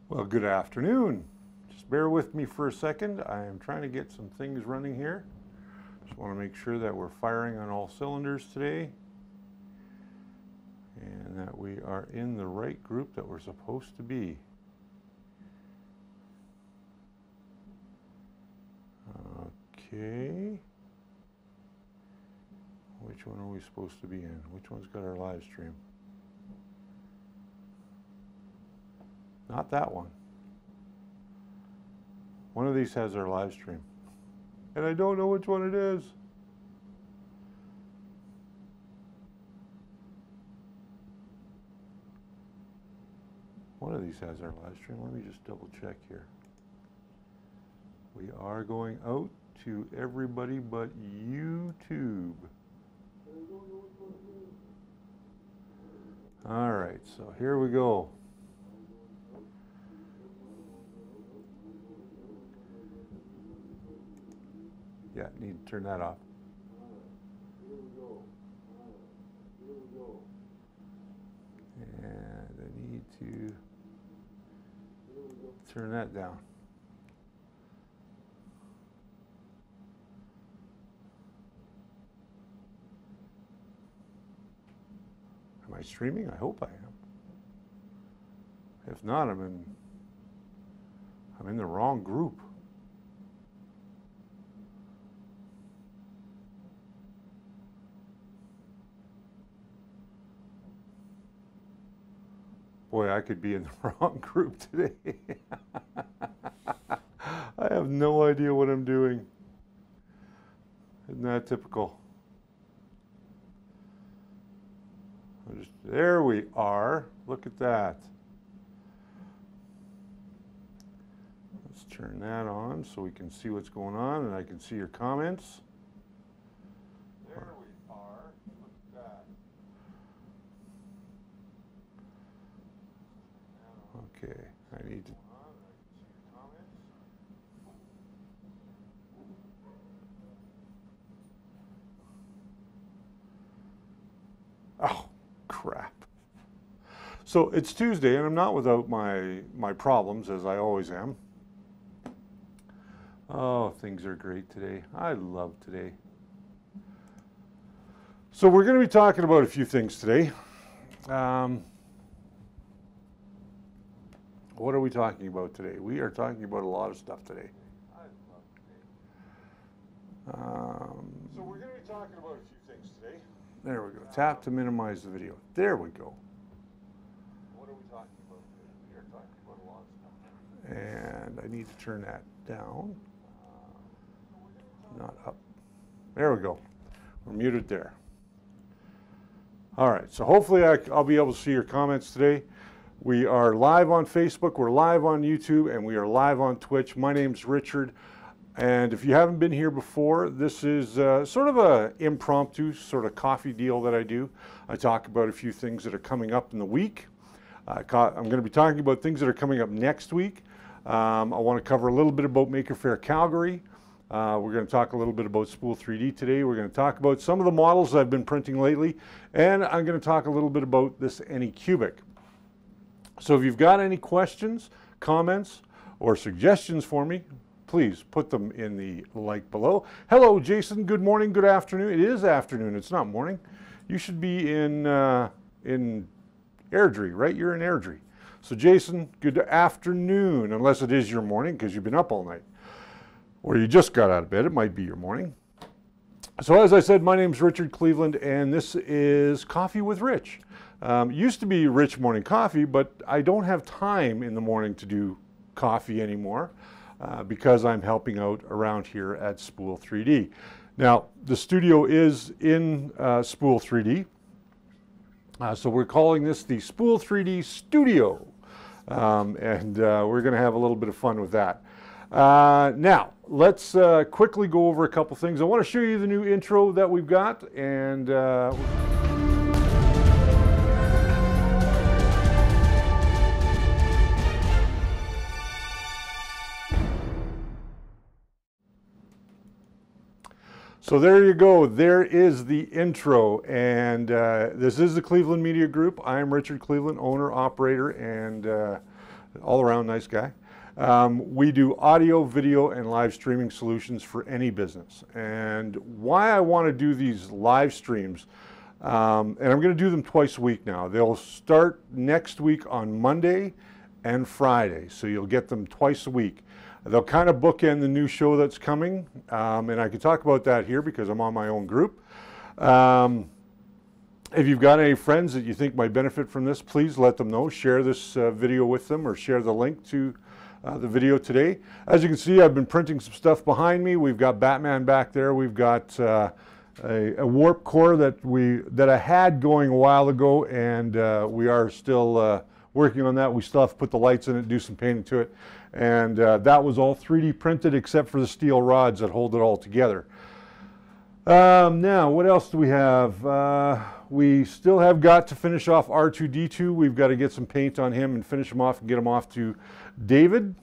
Well, good afternoon. Just bear with me for a second. I am trying to get some things running here. Just want to make sure that we're firing on all cylinders today and that we are in the right group that we're supposed to be. Okay. Which one are we supposed to be in? Which one's got our live stream? Not that one. One of these has our live stream. And I don't know which one it is. One of these has our live stream. Let me just double check here. We are going out to everybody but YouTube. All right, so here we go. Yeah, need to turn that off. And I need to turn that down. Am I streaming? I hope I am. If not, I'm in the wrong group. Boy, I could be in the wrong group today. I have no idea what I'm doing. Isn't that typical? There we are. Look at that. Let's turn that on so we can see what's going on and I can see your comments. There we are. Look at that. Okay, I need to. Oh, crap. So it's Tuesday and I'm not without my problems, as I always am. Oh, things are great today. I love today. So we're going to be talking about a few things today. What are we talking about today? We are talking about a lot of stuff today. I love today. So we're going to be talking about a few things today. There we go. Tap to minimize the video. There we go. What are we talking about today? We are talking about a lot of stuff. And I need to turn that down. Not up. There we go. We're muted there. All right. So hopefully I'll be able to see your comments today. We are live on Facebook, we're live on YouTube, and we are live on Twitch. My name's Richard, and if you haven't been here before, this is sort of an impromptu sort of coffee deal that I do. I talk about a few things that are coming up in the week. I'm going to be talking about things that are coming up next week. I want to cover a little bit about Maker Faire Calgary. We're going to talk a little bit about Spool 3D today. We're going to talk about some of the models I've been printing lately, and I'm going to talk a little bit about this Anycubic. So if you've got any questions, comments, or suggestions for me, please put them in the like below. Hello, Jason. Good morning, good afternoon. It is afternoon. It's not morning. You should be in Airdrie, right? You're in Airdrie. So Jason, good afternoon, unless it is your morning because you've been up all night. Or you just got out of bed. It might be your morning. So as I said, my name's Richard Cleveland, and this is Coffee with Rich. Used to be Rich Morning Coffee, but I don't have time in the morning to do coffee anymore because I'm helping out around here at Spool 3D. Now, the studio is in Spool 3D, so we're calling this the Spool 3D Studio, and we're going to have a little bit of fun with that. Now, let's quickly go over a couple things. I want to show you the new intro that we've got, and So there you go. There is the intro. And this is the Cleveland Media Group. I am Richard Cleveland, owner, operator, and all around nice guy. We do audio, video, and live streaming solutions for any business. And why I want to do these live streams, and I'm going to do them twice a week now. They'll start next week on Monday and Friday, so you'll get them twice a week. They'll kind of bookend the new show that's coming, and I can talk about that here because I'm on my own group. If you've got any friends that you think might benefit from this, please let them know. Share this video with them or share the link to the video today. As you can see, I've been printing some stuff behind me. We've got Batman back there. We've got a warp core that I had going a while ago, and we are still working on that. We still have to put the lights in it, do some painting to it. And that was all 3D printed except for the steel rods that hold it all together. Now, what else do we have? We still have got to finish off R2-D2. We've got to get some paint on him and finish him off and get him off to David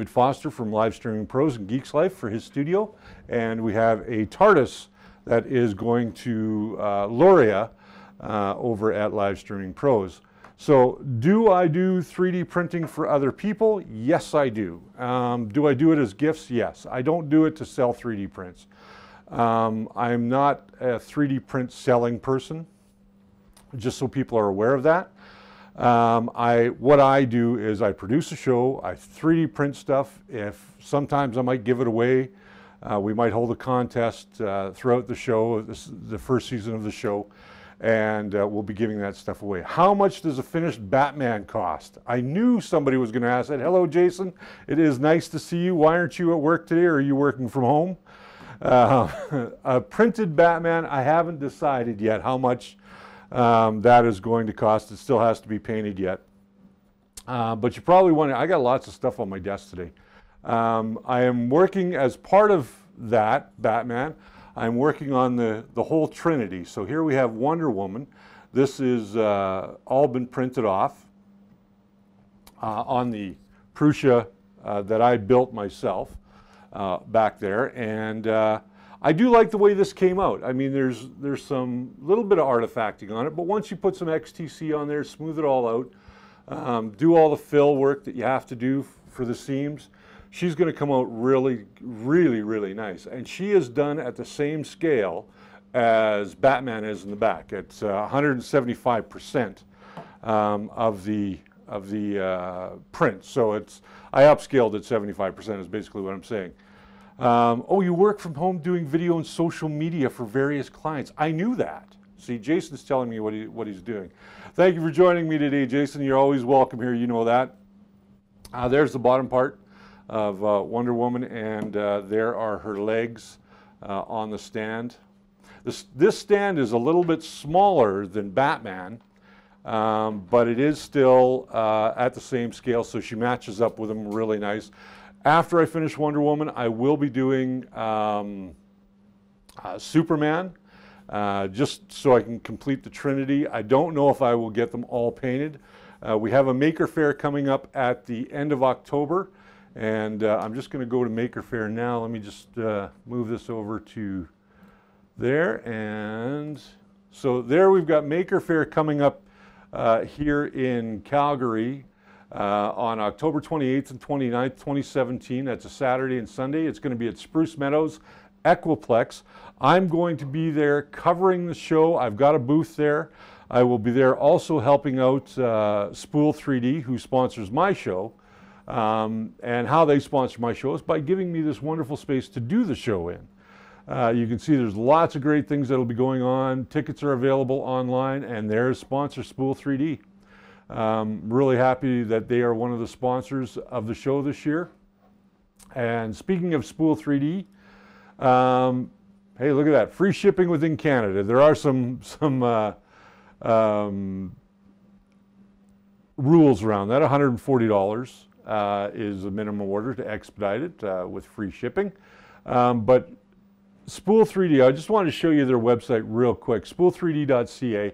Foster from Live Streaming Pros and Geeks Life for his studio. And we have a TARDIS that is going to Loria over at Live Streaming Pros. So do I do 3D printing for other people? Yes, I do. Do I do it as gifts? Yes. I don't do it to sell 3D prints. I'm not a 3D print selling person, just so people are aware of that. What I do is I produce a show, I 3D print stuff. Sometimes I might give it away. We might hold a contest throughout the show, the first season of the show. And we'll be giving that stuff away. How much does a finished Batman cost? I knew somebody was going to ask that. Hello, Jason. It is nice to see you. Why aren't you at work today, or are you working from home? A printed Batman, I haven't decided yet how much that is going to cost. It still has to be painted yet. But you probably wonder, I got lots of stuff on my desk today. I am working as part of that Batman. I'm working on the whole Trinity. So here we have Wonder Woman. This is all been printed off on the Prusa that I built myself back there. And I do like the way this came out. I mean, there's some little bit of artifacting on it, but once you put some XTC on there, smooth it all out, do all the fill work that you have to do for the seams, she's going to come out really, really, really nice. And she is done at the same scale as Batman is in the back. It's 175% of the print. So I upscaled at 75% is basically what I'm saying. Oh, you work from home doing video and social media for various clients. I knew that. See, Jason's telling me what he's doing. Thank you for joining me today, Jason. You're always welcome here. You know that. There's the bottom part of Wonder Woman, and there are her legs on the stand. This stand is a little bit smaller than Batman, but it is still at the same scale, so she matches up with him really nice. After I finish Wonder Woman, I will be doing Superman, just so I can complete the Trinity. I don't know if I will get them all painted. We have a Maker Faire coming up at the end of October. And I'm just going to go to Maker Faire now. Let me just move this over to there. And so there we've got Maker Faire coming up here in Calgary on October 28th and 29th, 2017. That's a Saturday and Sunday. It's going to be at Spruce Meadows Equiplex. I'm going to be there covering the show. I've got a booth there. I will be there also helping out Spool 3D, who sponsors my show. And how they sponsor my show is by giving me this wonderful space to do the show in. You can see there's lots of great things that will be going on. Tickets are available online, and there's sponsor Spool 3D. Really happy that they are one of the sponsors of the show this year. And speaking of Spool 3D, hey, look at that, free shipping within Canada. There are some rules around that. $140 is a minimum order to expedite it with free shipping. But Spool 3D, I just wanted to show you their website real quick, spool3d.ca.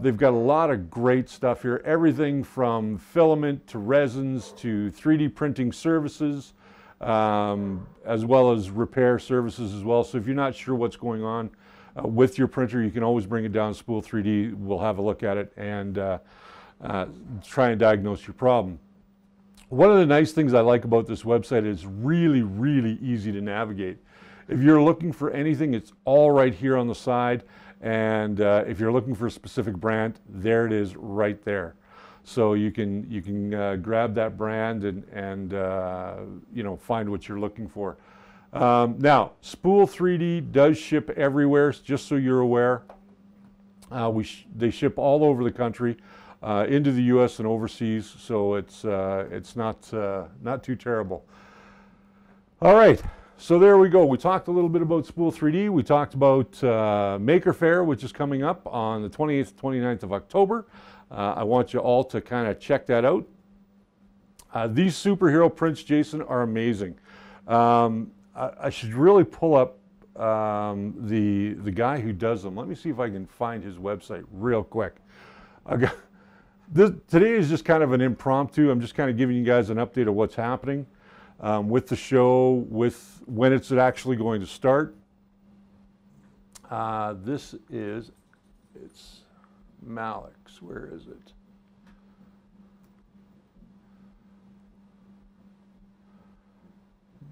They've got a lot of great stuff here, everything from filament to resins to 3D printing services, as well as repair services as well. So if you're not sure what's going on with your printer, you can always bring it down to Spool 3D. We'll have a look at it and try and diagnose your problem. One of the nice things I like about this website is really, really easy to navigate. If you're looking for anything, it's all right here on the side. And if you're looking for a specific brand, there it is right there. So you can grab that brand and you know, find what you're looking for. Now, Spool 3D does ship everywhere, just so you're aware. They ship all over the country, into the U.S. and overseas, so it's not too terrible. All right. So there we go. We talked a little bit about Spool 3D. We talked about Maker Faire, which is coming up on the 28th, 29th of October. I want you all to kind of check that out. These superhero prints, Jason, are amazing. I should really pull up the guy who does them. Let me see if I can find his website real quick. Today is just kind of an impromptu. I'm just kind of giving you guys an update of what's happening. With the show, with when it's actually going to start. It's Malix. Where is it?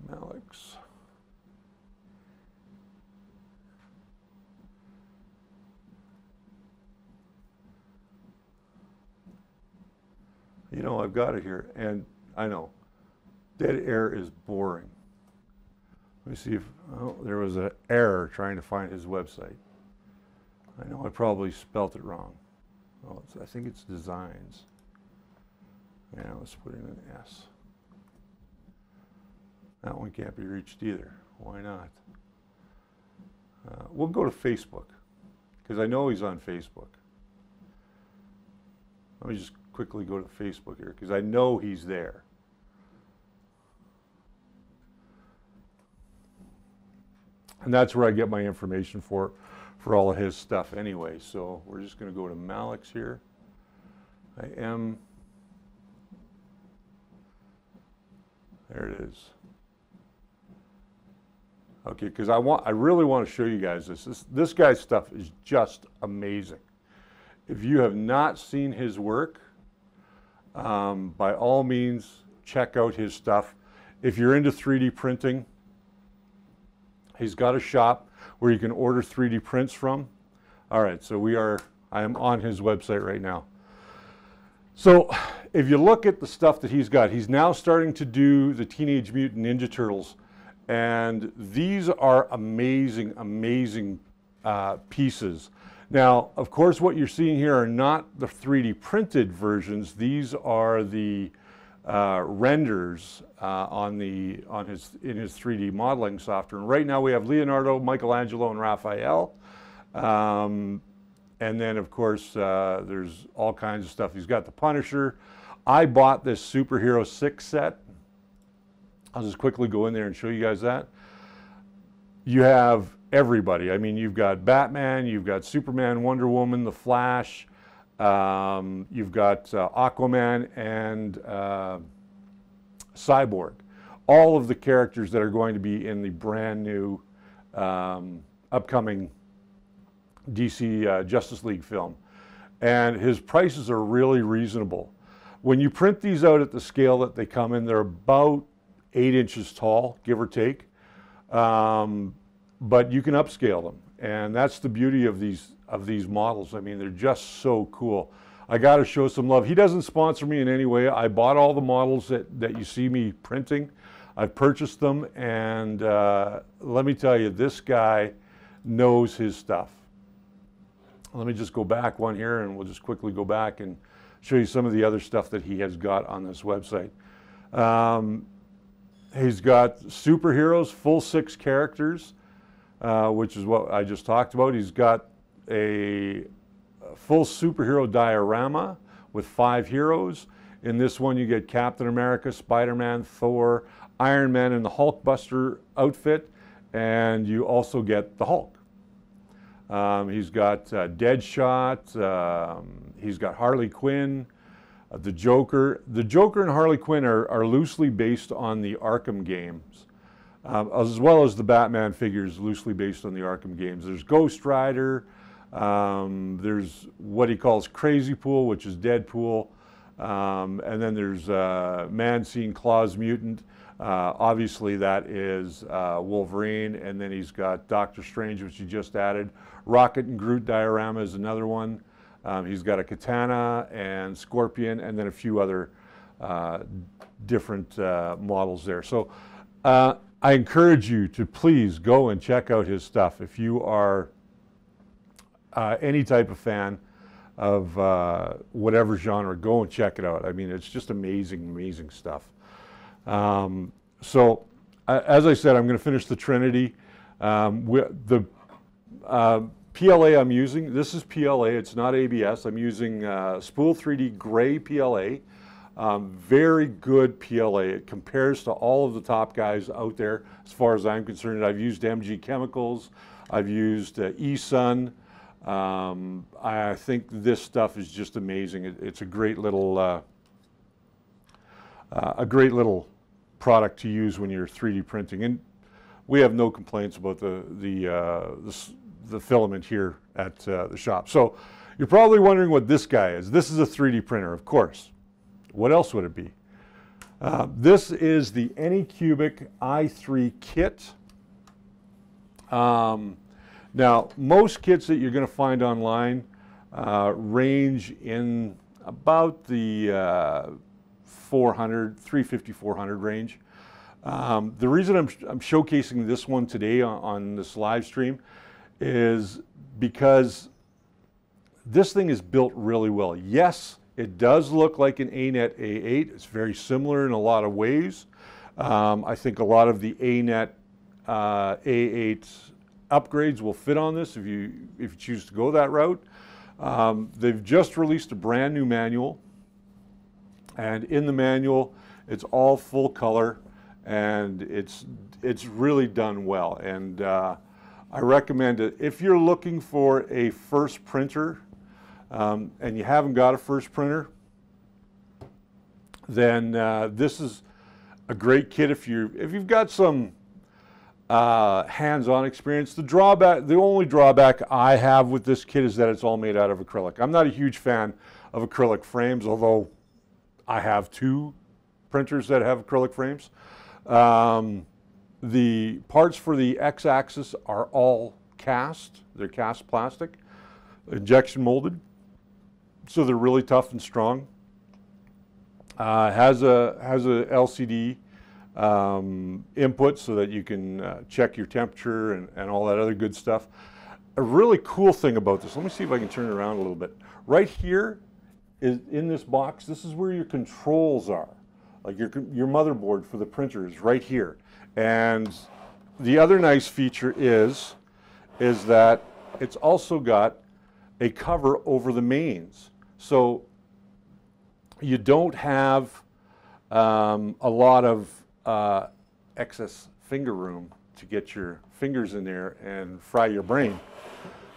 Malix. You know, I've got it here, and I know. Dead air is boring. Let me see if, oh, there was an error trying to find his website. I know I probably spelt it wrong. Oh, I think it's designs. Yeah, let's put in an S. That one can't be reached either. Why not? We'll go to Facebook, because I know he's on Facebook. Let me just quickly go to Facebook here, because I know he's there. And that's where I get my information for all of his stuff anyway. So we're just going to go to Malix here. There it is. Okay, because I really want to show you guys this. This guy's stuff is just amazing. If you have not seen his work, by all means, check out his stuff. If you're into 3D printing, he's got a shop where you can order 3D prints from. All right, so I am on his website right now. So if you look at the stuff that he's got, he's now starting to do the Teenage Mutant Ninja Turtles. And these are amazing, amazing pieces. Now, of course, what you're seeing here are not the 3D printed versions. These are the renders in his 3D modeling software. And right now we have Leonardo, Michelangelo, and Raphael. And then, of course, there's all kinds of stuff. He's got the Punisher. I bought this Superhero 6 set. I'll just quickly go in there and show you guys that. You have everybody. I mean, you've got Batman, you've got Superman, Wonder Woman, The Flash, you've got Aquaman and Cyborg. All of the characters that are going to be in the brand new upcoming DC Justice League film. And his prices are really reasonable. When you print these out at the scale that they come in, they're about 8 inches tall, give or take. But you can upscale them. And that's the beauty of these models. I mean, they're just so cool. I got to show some love. He doesn't sponsor me in any way. I bought all the models that you see me printing. I've purchased them, and let me tell you, this guy knows his stuff. Let me just go back one here, and we'll just quickly go back and show you some of the other stuff that he has got on this website. He's got superheroes, full 6 characters, which is what I just talked about. He's got a full superhero diorama with 5 heroes. In this one, you get Captain America, Spider-Man, Thor, Iron Man, and the Hulkbuster outfit, and you also get the Hulk. He's got Deadshot, he's got Harley Quinn, the Joker. The Joker and Harley Quinn are loosely based on the Arkham games, as well as the Batman figures loosely based on the Arkham games. There's Ghost Rider, There's what he calls Crazy Pool, which is Deadpool. And then there's Man-Seen Claws Mutant. Obviously that is Wolverine. And then he's got Doctor Strange, which he just added. Rocket and Groot diorama is another one. He's got a Katana and Scorpion, and then a few other different models there. So I encourage you to please go and check out his stuff. If you are any type of fan of whatever genre, go and check it out. I mean, it's just amazing, amazing stuff. So as I said, I'm going to finish the Trinity. The PLA I'm using, this is PLA, it's not ABS. I'm using Spool 3D Gray PLA. Very good PLA. It compares to all of the top guys out there as far as I'm concerned. I've used MG Chemicals. I've used eSun. I think this stuff is just amazing. It's a great little product to use when you're 3D printing. And we have no complaints about the filament here at the shop. So you're probably wondering what this guy is. This is a 3D printer, of course. What else would it be? This is the Anycubic i3 kit. Now, most kits that you're going to find online range in about the 350, 400 range. The reason I'm showcasing this one today on this live stream is because this thing is built really well. Yes, it does look like an ANET A8. It's very similar in a lot of ways. I think a lot of the ANET A8 upgrades will fit on this if you choose to go that route. They've just released a brand new manual, and in the manual it's all full color, and it's really done well. And I recommend it if you're looking for a first printer and you haven't got a first printer. Then this is a great kit if you've got some hands-on experience. The only drawback I have with this kit is that it's all made out of acrylic. I'm not a huge fan of acrylic frames, although I have 2 printers that have acrylic frames. The parts for the X-axis are all cast. They're cast plastic, injection molded, so they're really tough and strong. Has a LCD input so that you can check your temperature and all that other good stuff. A really cool thing about this, let me see if I can turn it around a little bit. Right here is in this box, this is where your controls are. Like your motherboard for the printer is right here. And the other nice feature is that it's also got a cover over the mains. So you don't have a lot of excess finger room to get your fingers in there and fry your brain.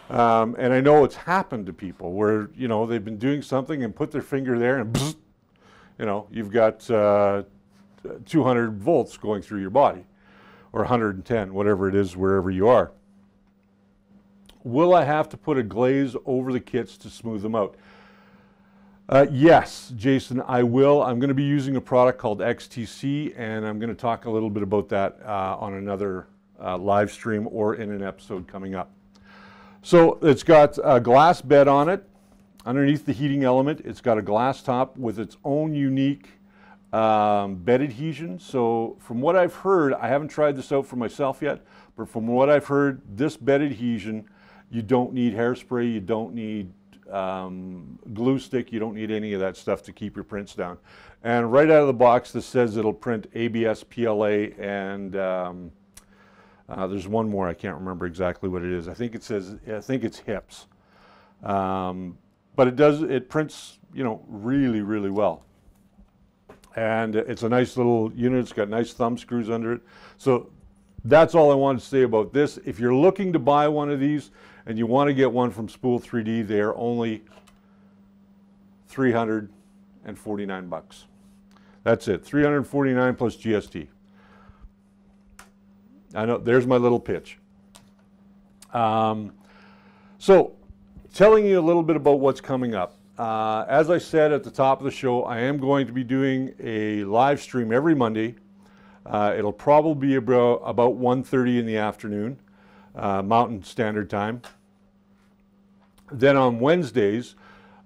And I know it's happened to people where, you know, they've been doing something and put their finger there and bzz, you know, you've got 200 volts going through your body, or 110, whatever it is, wherever you are. Will I have to put a glaze over the kits to smooth them out? Yes, Jason, I will. I'm going to be using a product called XTC, and I'm going to talk a little bit about that on another live stream or in an episode coming up. So it's got a glass bed on it. Underneath the heating element, it's got a glass top with its own unique bed adhesion. So from what I've heard, I haven't tried this out for myself yet, but from what I've heard, this bed adhesion, you don't need hairspray, you don't need glue stick, you don't need any of that stuff to keep your prints down. And right out of the box, this says it'll print ABS, PLA, and there's one more, I can't remember exactly what it is. I think it's HIPS. But it prints, you know, really, really well. And it's a nice little unit. It's got nice thumb screws under it. So that's all I wanted to say about this. If you're looking to buy one of these and you want to get one from Spool 3D, they are only $349. That's it, $349 plus GST. I know, there's my little pitch. So telling you a little bit about what's coming up. As I said at the top of the show, I am going to be doing a live stream every Monday. It'll probably be about 1:30 in the afternoon, Mountain Standard Time. Then on Wednesdays,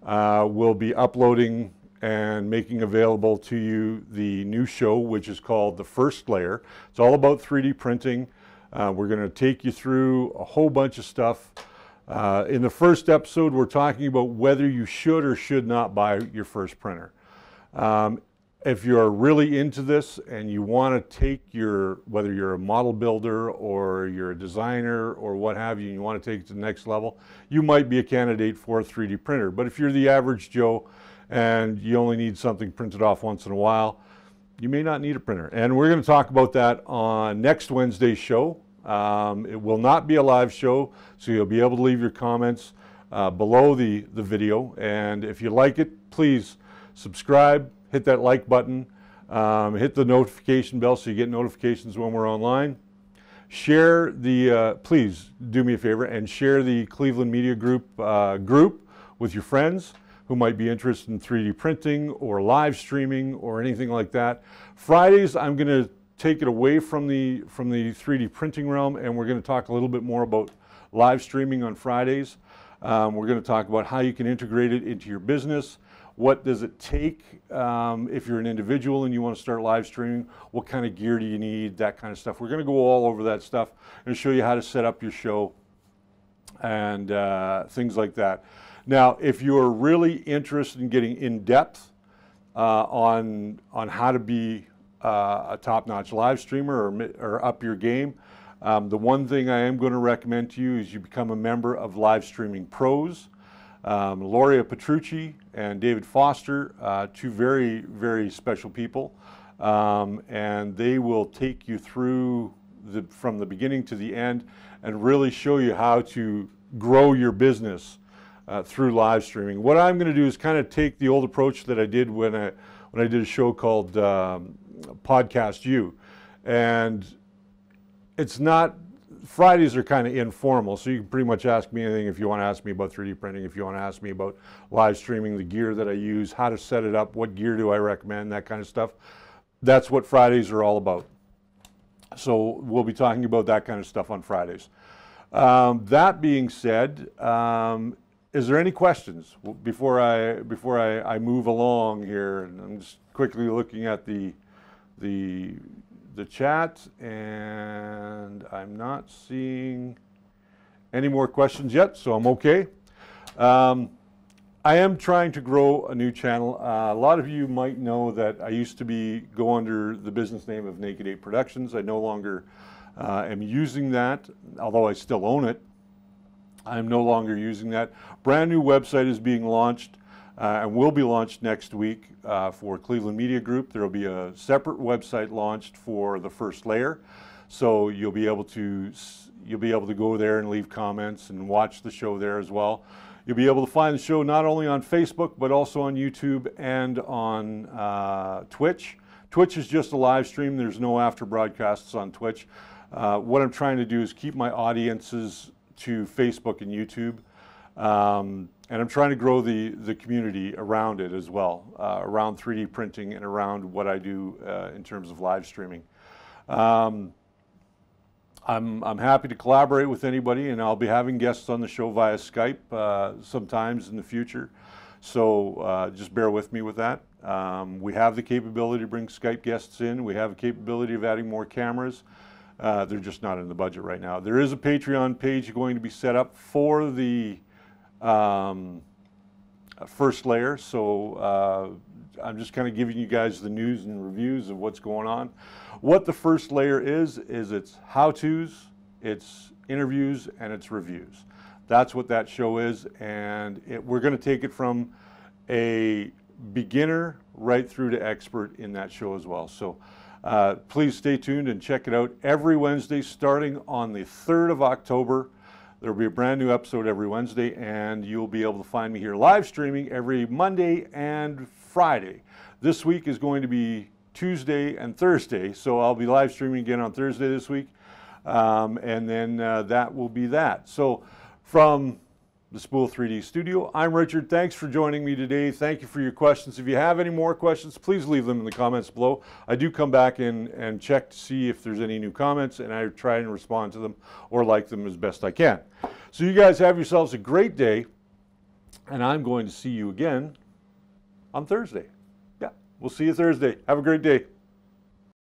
we'll be uploading and making available to you the new show, which is called The First Layer. It's all about 3D printing. We're going to take you through a whole bunch of stuff. In the first episode, we're talking about whether you should or should not buy your first printer. If you're really into this and you want to take whether you're a model builder or you're a designer or what have you, and you want to take it to the next level, you might be a candidate for a 3D printer. But if you're the average Joe and you only need something printed off once in a while, you may not need a printer. And we're going to talk about that on next Wednesday's show. It will not be a live show, so you'll be able to leave your comments below the video. And if you like it, please subscribe, hit that like button, hit the notification bell so you get notifications when we're online. Share please do me a favor and share the Cleveland Media Group with your friends who might be interested in 3D printing or live streaming or anything like that. Fridays, I'm going to take it away from the 3D printing realm, and we're going to talk a little bit more about live streaming on Fridays. We're going to talk about how you can integrate it into your business. What does it take if you're an individual and you want to start live streaming? What kind of gear do you need? That kind of stuff. We're going to go all over that stuff and show you how to set up your show and things like that. Now, if you're really interested in getting in depth on how to be a top-notch live streamer or up your game, the one thing I am going to recommend to you is you become a member of Live Streaming Pros. Loria Petrucci and David Foster, two very, very special people, and they will take you through from the beginning to the end and really show you how to grow your business through live streaming. What I'm going to do is kind of take the old approach that I did when I did a show called Podcast You, and it's not. Fridays are kind of informal, so you can pretty much ask me anything if you want to ask me about 3D printing, if you want to ask me about live streaming, the gear that I use, how to set it up, what gear do I recommend, that kind of stuff. That's what Fridays are all about. So we'll be talking about that kind of stuff on Fridays. That being said, is there any questions before I move along here? And I'm just quickly looking at the chat, and I'm not seeing any more questions yet, so I'm okay. I am trying to grow a new channel. A lot of you might know that I used to go under the business name of Naked Ape Productions. I no longer am using that, although I still own it. I'm no longer using that. Brand new website is being launched and will be launched next week for Cleveland Media Group. There will be a separate website launched for The First Layer, so you'll be able to go there and leave comments and watch the show there as well. You'll be able to find the show not only on Facebook but also on YouTube and on Twitch. Twitch is just a live stream. There's no after broadcasts on Twitch. What I'm trying to do is keep my audiences to Facebook and YouTube. And I'm trying to grow the community around it as well, around 3D printing and around what I do in terms of live streaming. I'm happy to collaborate with anybody, and I'll be having guests on the show via Skype sometimes in the future. So just bear with me with that. We have the capability to bring Skype guests in. We have the capability of adding more cameras. They're just not in the budget right now. There is a Patreon page going to be set up for the First Layer, so I'm just kind of giving you guys the news and reviews of what's going on. What the First Layer is it's how-tos, it's interviews, and it's reviews. That's what that show is, and we're going to take it from a beginner right through to expert in that show as well. So please stay tuned and check it out every Wednesday starting on the 3rd of October. There will be a brand new episode every Wednesday, and you'll be able to find me here live streaming every Monday and Friday. This week is going to be Tuesday and Thursday, so I'll be live streaming again on Thursday this week, and then that will be that. So from the Spool 3D Studio. I'm Richard. Thanks for joining me today. Thank you for your questions. If you have any more questions, please leave them in the comments below. I do come back in and check to see if there's any new comments, and I try and respond to them or like them as best I can. So you guys have yourselves a great day, and I'm going to see you again on Thursday. Yeah, we'll see you Thursday. Have a great day.